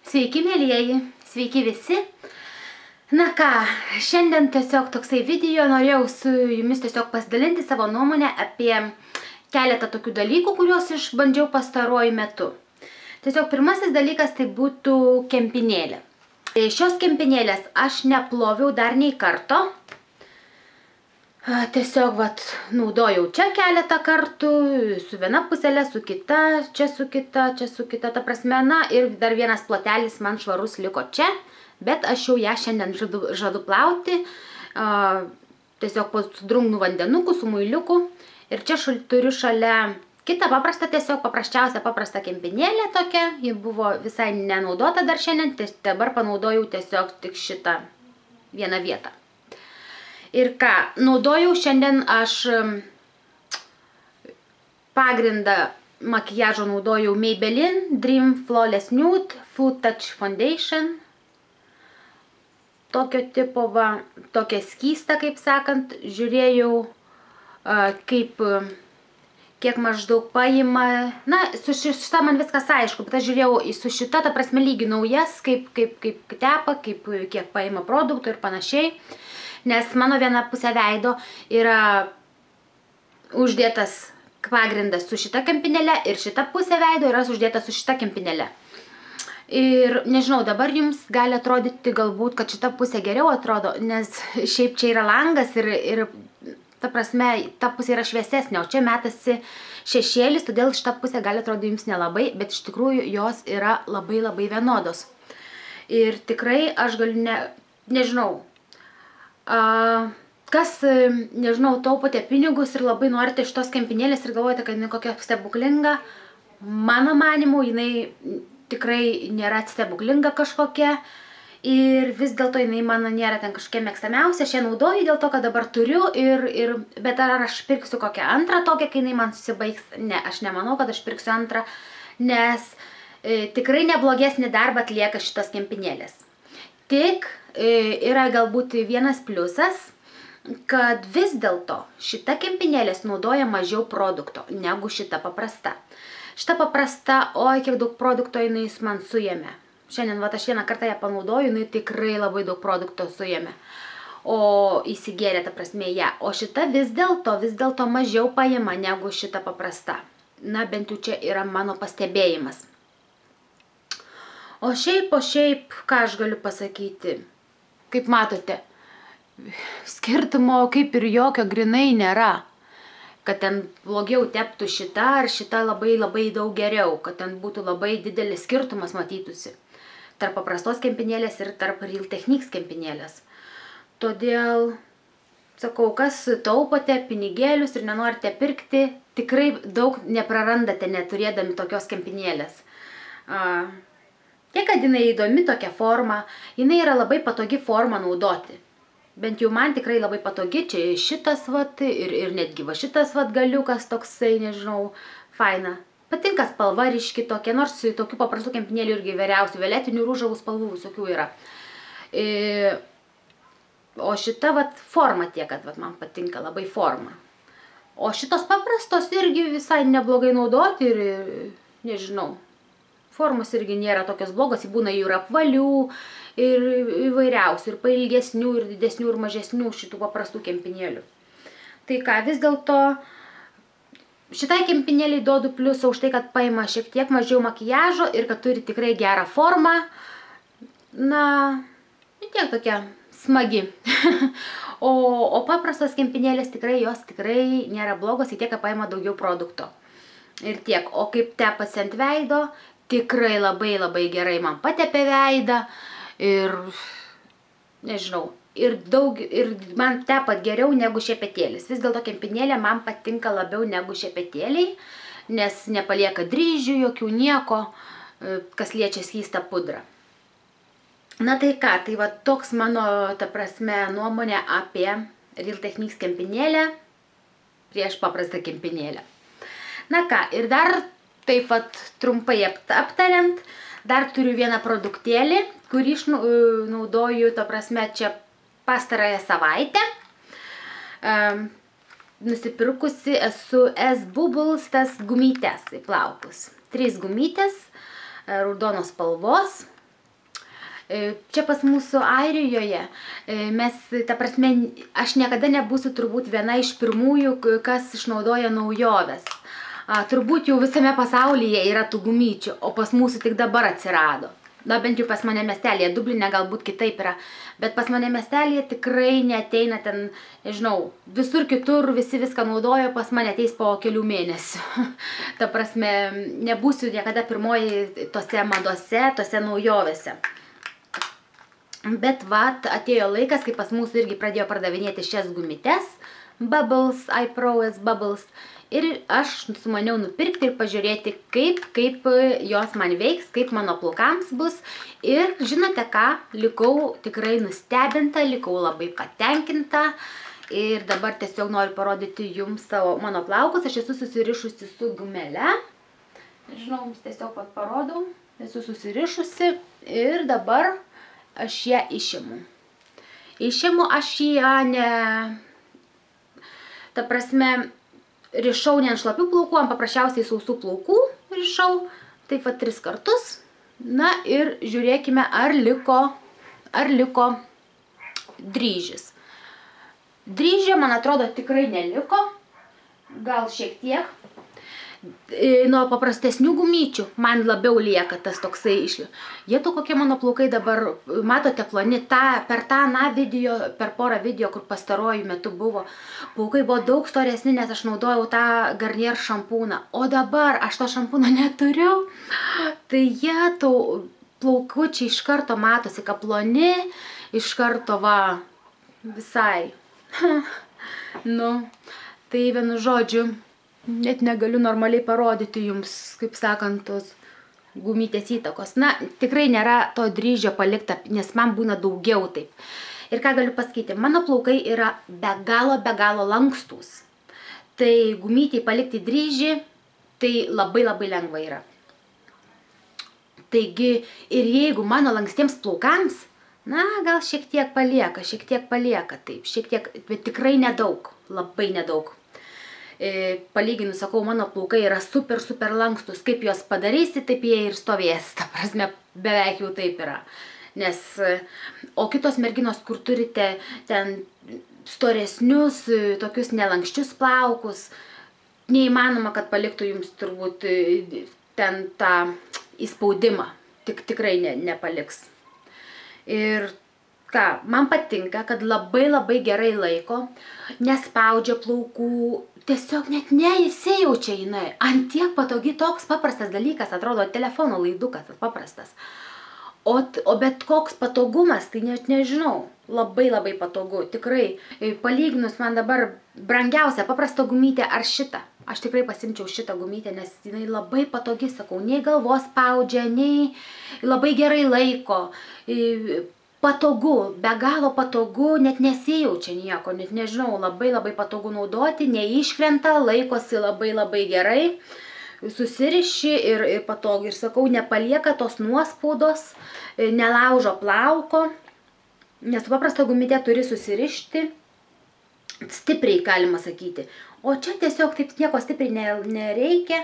Sveiki, mėlyjeji, sveiki visi. Na ką, šiandien tiesiog toksai video norėjau su jumis tiesiog pasidalinti savo nuomonę apie keletą tokių dalykų, kuriuos išbandžiau pastaruoju metu. Tiesiog pirmasis dalykas tai būtų kempinėlė. Šios kempinėlės aš neploviau dar nei karto. Tiesiog naudojau čia keletą kartų, su viena puselė, su kita, čia su kita, ta prasme, na ir dar vienas plotelis man švarus liko čia, bet aš jau ją šiandien žadu plauti, tiesiog su drungnu vandenuku, su muiliuku. Ir čia turiu šalia kitą paprastą, tiesiog paprastą kempinėlę tokia, ji buvo visai nenaudota dar šiandien, dabar panaudojau tiesiog tik šitą vieną vietą. Ir ką, naudojau šiandien aš pagrindą makiažo naudojau Maybelline Dream Flawless Nude Full Touch Foundation. Tokio tipo, tokia skysta, kaip sakant, žiūrėjau, kiek maždaug paima. Na, su šita man viskas aišku, bet aš žiūrėjau su šita, ta prasme, lyginau jas, kaip tepa, kiek paima produktų ir panašiai. Nes mano viena pusė veido yra uždėtas pagrindas su šita kempinėle ir šita pusė veido yra uždėtas su šita kempinėle. Ir nežinau, dabar jums gali atrodyti galbūt, kad šita pusė geriau atrodo, nes šiaip čia yra langas ir ta prasme, ta pusė yra šviesesnė, o čia metasi šešėlis, todėl šita pusė gali atrodyti jums nelabai, bet iš tikrųjų jos yra labai vienodos. Ir tikrai aš galiu, nežinau, kas, nežinau, taupote pinigus ir labai norite šitos kempinėlės ir galvojate, kad jinai kokia stebuklinga, mano manimu, jinai tikrai nėra stebuklinga kažkokia ir vis dėlto jinai mano nėra ten kažkokia mėgstamiausia. Aš ją naudoju dėl to, kad dabar turiu, bet ar aš pirksiu kokią antrą tokią, kai jinai man susibaigs? Ne, aš nemanau, kad aš pirksiu antrą, nes tikrai neblogesnį darbą atlieka šitos kempinėlės. Tik yra galbūt vienas pliusas, kad vis dėlto šita kempinėlės naudoja mažiau produkto negu šita paprasta. Šita paprasta, oi, kiek daug produkto jinai man suėmė. Šiandien, aš vieną kartą ją panaudoju, jinai tikrai labai daug produkto suėmė. O įsigėrė, ta prasme, ją. O šita vis dėlto mažiau paima negu šita paprasta. Na, bent jau čia yra mano pastebėjimas. O šiaip, ką aš galiu pasakyti? Kaip matote, skirtumo kaip ir jokio grinai nėra. Kad ten blogiau teptų šita ar šita labai daug geriau. Kad ten būtų labai didelis skirtumas matytųsi. Tarp paprastos kempinėlės ir tarp Real Techniques kempinėlės. Todėl, sakau, kas taupote pinigėlius ir nenorite pirkti, tikrai daug neprarandate neturėdami tokios kempinėlės. Tiek, kad jinai įdomi tokia forma, jinai yra labai patogi forma naudoti. Bent jau man tikrai labai patogi, čia šitas ir netgi šitas galiukas toksai, nežinau, faina. Patinka spalva ryški tokia, nors tokių paprastų kempinėlių irgi įvairiausių, violetinių, rūžavų spalvų visokių yra. O šita forma tiek, kad man patinka labai forma. O šitos paprastos irgi visai neblogai naudoti ir, nežinau, formos irgi nėra tokios blogos, būna jų ir apvalių, ir įvairiausių, ir pailgesnių, ir didesnių, ir mažesnių šitų paprastų kempinėlių. Tai ką, vis dėlto šitai kempinėliai duodu pliusą už tai, kad paima šiek tiek mažiau makiažo ir kad turi tikrai gerą formą. Na, tiek tokia smagi. O paprastos kempinėlės jos tikrai nėra blogos, tiek, kad paima daugiau produkto. Ir tiek, o kaip tepasi ant veido, tikrai labai gerai man patepė veidą ir, nežinau, ir man tepat geriau negu šepetėlis. Vis dėlto kempinėlė man patinka labiau negu šepetėliai, nes nepalieka dryžių, jokių nieko, kas liečia skystą pudrą. Na tai ką, tai toks mano, ta prasme, nuomonė apie Real Techniques kempinėlę prieš paprastą kempinėlę. Na ką, ir dar taip trumpai aptariant, dar turiu vieną produktėlį, kurį naudoju, ta prasme, čia pastarąją savaitę. Nusipirkusi esu S-Bubbles tas gumytes į plaukus. 3 gumytės, raudonos spalvos. Čia pas mūsų Airijoje, ta prasme, aš niekada nebūsiu turbūt viena iš pirmųjų, kas išnaudoja naujoves. Turbūt jau visame pasaulyje yra tų gumyčių, o pas mūsų tik dabar atsirado. Na, bent jau pas mane miestelėje, Dubline galbūt kitaip yra, bet pas mane miestelėje tikrai neateina ten, nežinau, visur kitur visi viską naudoja, pas mane ateis po kelių mėnesių. Ta prasme, nebūsiu niekada pirmoji tose madose, tose naujovėse. Bet vat, atėjo laikas, kai pas mūsų irgi pradėjo pardavinėti šias gumytes, Bubbles, iPro's Bubbles. Ir aš sumaniau nupirkti ir pažiūrėti, kaip jos man veiks, kaip mano plaukams bus. Ir žinote ką, likau tikrai nustebinta, likau labai patenkinta. Ir dabar tiesiog noriu parodyti jums mano plaukus. Aš esu susirišusi su gumele. Žinau, jums tiesiog parodau. Esu susirišusi ir dabar aš ją išimu. Išimu aš ją ta prasme, rišau ne ant šlapių plaukų, ant paprasčiausiai sausų plaukų rišau, taip pat 3 kartus. Na ir žiūrėkime, ar liko dryžis. Dryžio, man atrodo, tikrai neliko, gal šiek tiek. Nuo paprastesnių gumyčių man labiau lieka tas toksai Jėtų, kokie mano plaukai dabar, matote, ploni, per video, per porą video, kur pastaruoju metu buvo, plaukai buvo daug storesni, nes aš naudojau tą Garnier šampūną, o dabar aš to šampūną neturiu, tai Jėtų, plaukučiai iš karto matosi, kad ploni, iš karto va, visai, nu, tai vienu žodžiu, net negaliu normaliai parodyti jums, kaip sakant, tos gumytės įtakos. Na, tikrai nėra to dryžio palikta, nes man būna daugiau taip. Ir ką galiu pasakyti, mano plaukai yra be galo lankstus. Tai gumytėj palikti dryžį, tai labai lengva yra. Taigi, ir jeigu mano lankstiems plaukams, na, gal šiek tiek palieka, taip, šiek tiek, bet tikrai nedaug, labai nedaug. Palyginus, sakau, mano plaukai yra super lankstus, kaip juos padarysi, taip jie ir stovės, ta prasme, beveik jau taip yra. Nes, o kitos merginos, kur turite ten storesnius, tokius nelankščius plaukus, neįmanoma, kad paliktų jums turbūt ten tą įspaudimą, tikrai nepaliks. Ir ką, man patinka, kad labai gerai laiko, nespaudžia plaukų, tiesiog net neįsijaučia jinai. Ant tiek patogi, toks paprastas dalykas, atrodo, telefono laidukas, paprastas. O bet koks patogumas, tai net nežinau, labai patogu, tikrai. Palyginus man dabar brangiausia paprasta gumytė ar šitą. Aš tikrai pasimčiau šitą gumytę, nes jinai labai patogi, sakau, nei galvos spaudžia, nei labai gerai laiko. Patogu, be galo patogu, net nesijaučia nieko, net nežinau, labai patogu naudoti, neiškrenta, laikosi labai gerai, susiriši ir patogu. Ir sakau, nepalieka tos nuospaudos, nelaužo plauko, nes paprastą gumytę turi susirišti, stipriai galima sakyti. O čia tiesiog taip nieko stipriai nereikia,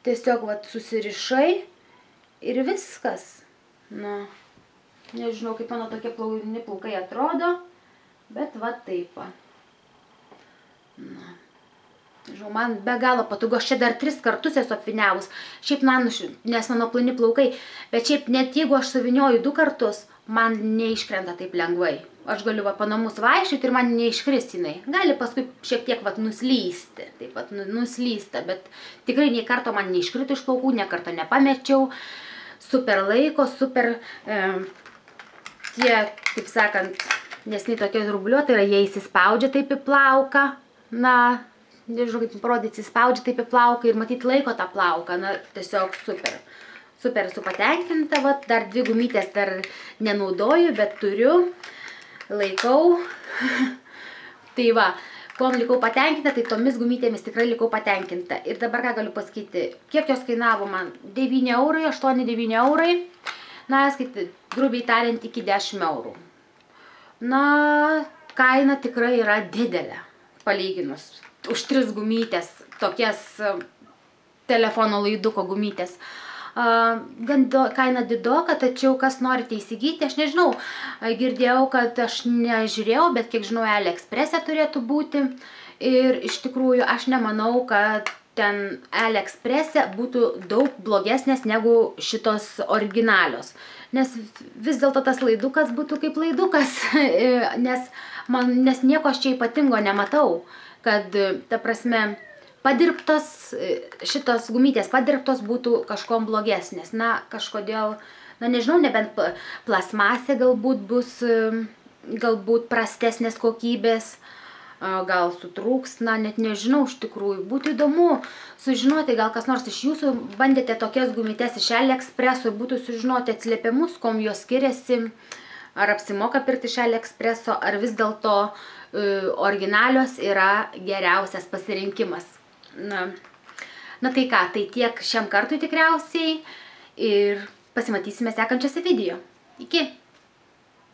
tiesiog vat susirišai ir viskas. Nu. Nežinau, kaip mano tokie plaukai atrodo, bet va taip va. Na. Žinau, man be galo patogu, aš čia dar 3 kartus esu apviniavus, šiaip nes mano ploni plaukai, bet šiaip net jeigu aš suvinioju 2 kartus, man neiškrenta taip lengvai. Aš galiu va panamus vaikščioti ir man neiškris jinai. Gali paskui šiek tiek vat nuslysti, taip pat nuslysta, bet tikrai nei karto man neiškrito iš plaukų, nei karto nepamečiau. Super laiko, super tie, kaip sakant, nesniai tokie rubliuotai yra, jie įsispaudžia taip į plauką, na, nežinau kaip parodyti, įsispaudžia taip į plauką ir matyt laiko tą plauką, na, tiesiog super. Super esu patenkinta, vat, dar 2 gumytės dar nenaudoju, bet turiu, laikau. Tai va, kuom likau patenkinta, tai tomis gumytėmis tikrai likau patenkinta. Ir dabar ką galiu pasakyti, kiek jos kainavo man? 9 eurai, 8-9 eurai. Na, grubiai tariant, iki 10 eurų. Na, kaina tikrai yra didelė, palyginus. Už 3 gumytės, tokias telefono laiduko gumytės. kaina didoka, tačiau kas norite įsigyti, aš nežinau, girdėjau, kad aš nežiūrėjau, bet kiek žinau, AliExpress'e turėtų būti. Ir iš tikrųjų aš nemanau, kad ten AliExpress'e būtų daug blogesnės negu šitos originalios. Nes vis dėlto tas laidukas būtų kaip laidukas, nes nieko aš čia ypatingo nematau, kad, ta prasme, šitos gumytės padirbtos būtų kažkom blogesnės. Na, kažkodėl, na nežinau, nebent plasmasė galbūt bus, galbūt prastesnės kokybės, gal sutrūks, na net nežinau iš tikrųjų. Būtų įdomu sužinoti, gal kas nors iš jūsų bandėte tokias gumytes iš AliExpress'o, būtų sužinoti atsiliepimus, kom jos skiriasi, ar apsimoka pirkti iš AliExpress'o, ar vis dėlto originalios yra geriausias pasirinkimas. Na tai ką, tai tiek šiam kartui tikriausiai ir pasimatysime sekančiose video. Iki!